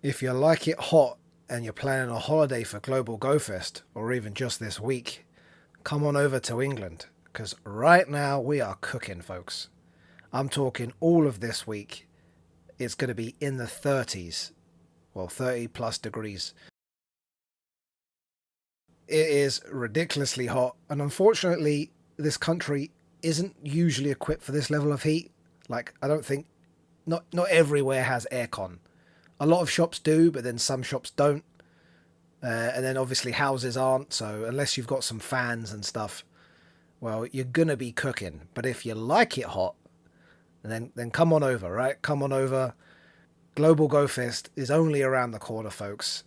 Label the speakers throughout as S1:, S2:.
S1: If you like it hot and you're planning a holiday for Global Go Fest, or even just this week, come on over to England, because right now we are cooking, folks. I'm talking all of this week. It's going to be in the 30s, well, 30 plus degrees. It is ridiculously hot, and unfortunately, this country isn't usually equipped for this level of heat. Like, I don't think, not everywhere has aircon. A lot of shops do, but then some shops don't. And then obviously houses aren't, so unless you've got some fans and stuff, well, you're gonna be cooking. But if you like it hot, then come on over, right? Come on over. Global Go Fest is only around the corner, folks.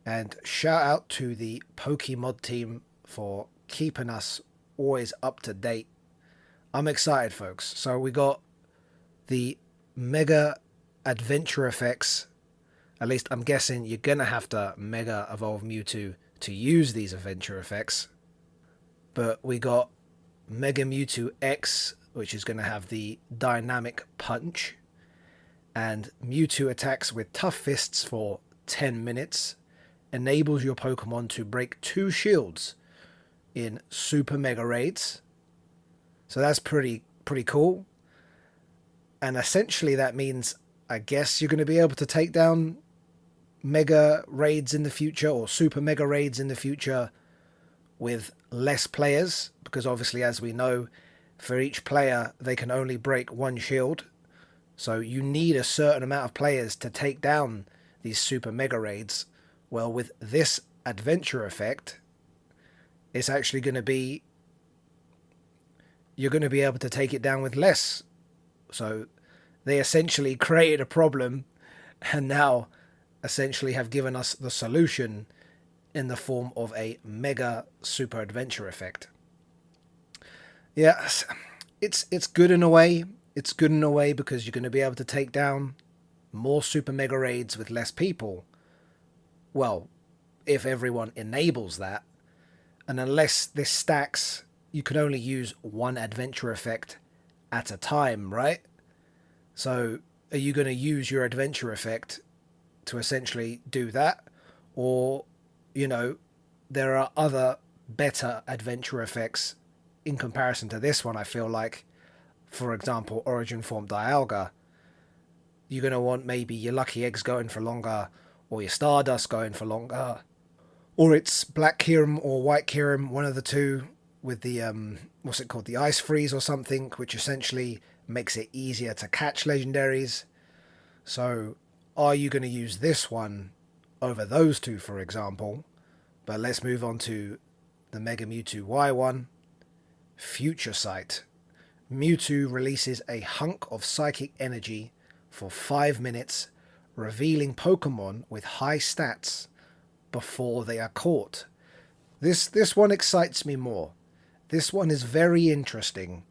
S1: And shout out to the Pokemon team for keeping us always up to date. I'm excited, folks. So we got the Mega Adventure effects. At least I'm guessing you're going to have to Mega Evolve Mewtwo to use these adventure effects. But we got Mega Mewtwo X, which is going to have the Dynamic Punch. And Mewtwo attacks with Tough Fists for 10 minutes. Enables your Pokemon to break 2 shields in Super Mega Raids. So that's pretty cool. And essentially that means, I guess, you're going to be able to take down Mega Raids in the future, or Super Mega Raids in the future, with less players. Because obviously, as we know, for each player, they can only break 1 shield. So you need a certain amount of players to take down these Super Mega Raids. Well, with this adventure effect, it's actually going to be, you're going to be able to take it down with less. So they essentially created a problem and now essentially have given us the solution in the form of a mega super adventure effect. Yeah, it's good in a way. It's good in a way because you're going to be able to take down more super mega raids with less people. Well, if everyone enables that, and unless this stacks, you can only use one adventure effect at a time, right? So are you going to use your adventure effect to essentially do that? Or, there are other better adventure effects in comparison to this one, I feel like. For example, Origin Form Dialga. You're going to want maybe your Lucky Eggs going for longer, or your Stardust going for longer, or it's Black Kyurem or White Kyurem, one of the two, with the what's it called, the Ice Freeze or something, which essentially makes it easier to catch legendaries. So are you going to use this one over those two, for example? But let's move on to the Mega Mewtwo Y1. Future Sight. Mewtwo releases a hunk of psychic energy for 5 minutes, revealing Pokemon with high stats before they are caught. This one excites me more. This one is very interesting.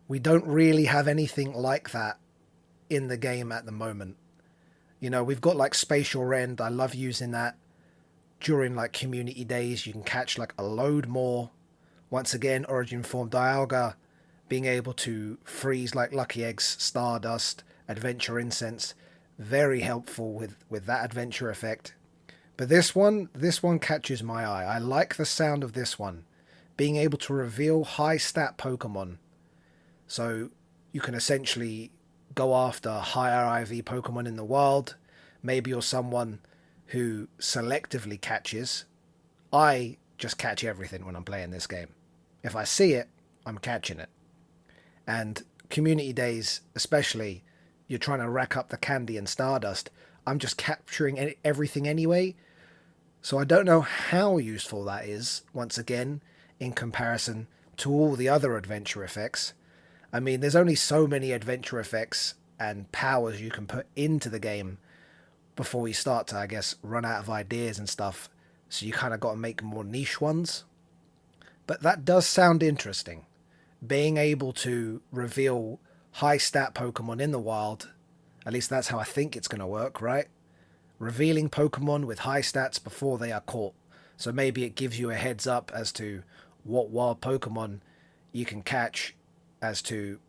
S1: We don't really have anything like that in the game at the moment. We've got like Spatial Rend. I love using that during like community days. You can catch like a load more. Once again, Origin Form Dialga, being able to freeze like Lucky Eggs, Stardust, Adventure Incense, very helpful with that adventure effect. But this one catches my eye. I like the sound of this one. Being able to reveal high stat Pokemon. So you can essentially go after higher IV Pokemon in the wild. Maybe you're someone who selectively catches. I just catch everything when I'm playing this game. If I see it, I'm catching it. And community days, especially, you're trying to rack up the candy and Stardust. I'm just capturing everything anyway. So I don't know how useful that is, once again, in comparison to all the other adventure effects. I mean, there's only so many adventure effects and powers you can put into the game before you start to, I guess, run out of ideas and stuff. So you kind of got to make more niche ones. But that does sound interesting. Being able to reveal high stat Pokemon in the wild, at least that's how I think it's going to work, right? Revealing Pokemon with high stats before they are caught. So maybe it gives you a heads up as to what wild Pokemon you can catch, as to,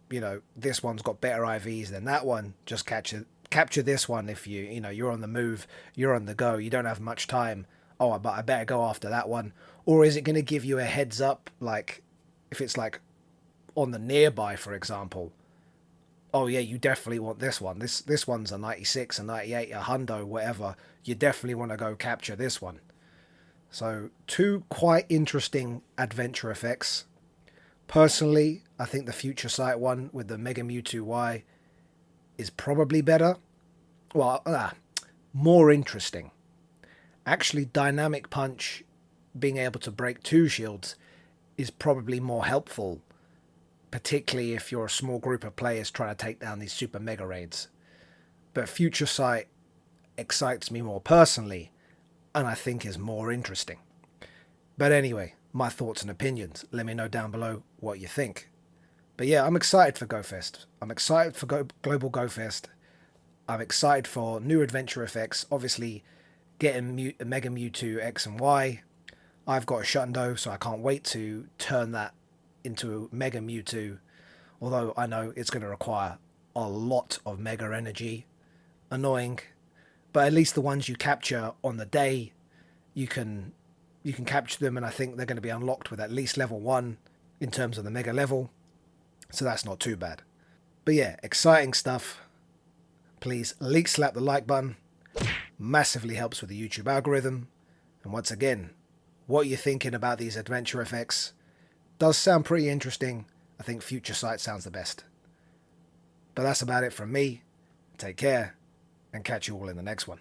S1: this one's got better IVs than that one. Just catch capture this one if you're on the move, you're on the go, you don't have much time. Oh, but I better go after that one. Or is it going to give you a heads up, like if it's like on the nearby, for example? Oh yeah, you definitely want this one. This one's a 96, a 98, a hundo, whatever. You definitely want to go capture this one. So two quite interesting adventure effects. Personally, I think the Future Sight one with the Mega Mewtwo Y is probably better. Well, more interesting. Actually, Dynamic Punch, being able to break two shields, is probably more helpful, particularly if you're a small group of players trying to take down these super mega raids. But Future Sight excites me more personally, and I think is more interesting. But anyway, my thoughts and opinions. Let me know down below what you think. But yeah, I'm excited for GoFest. I'm excited for Global GoFest. I'm excited for new adventure effects. Obviously, getting Mega Mewtwo X and Y. I've got a Shundo, so I can't wait to turn that into Mega Mewtwo. Although I know it's going to require a lot of Mega Energy. Annoying. But at least the ones you capture on the day, you can capture them, and I think they're going to be unlocked with at least level 1 in terms of the Mega level. So that's not too bad. But yeah, exciting stuff. Please leak slap the like button. Massively helps with the YouTube algorithm. And once again, what are you thinking about these adventure effects? Does sound pretty interesting. I think Future Sight sounds the best. But that's about it from me. Take care, and catch you all in the next one.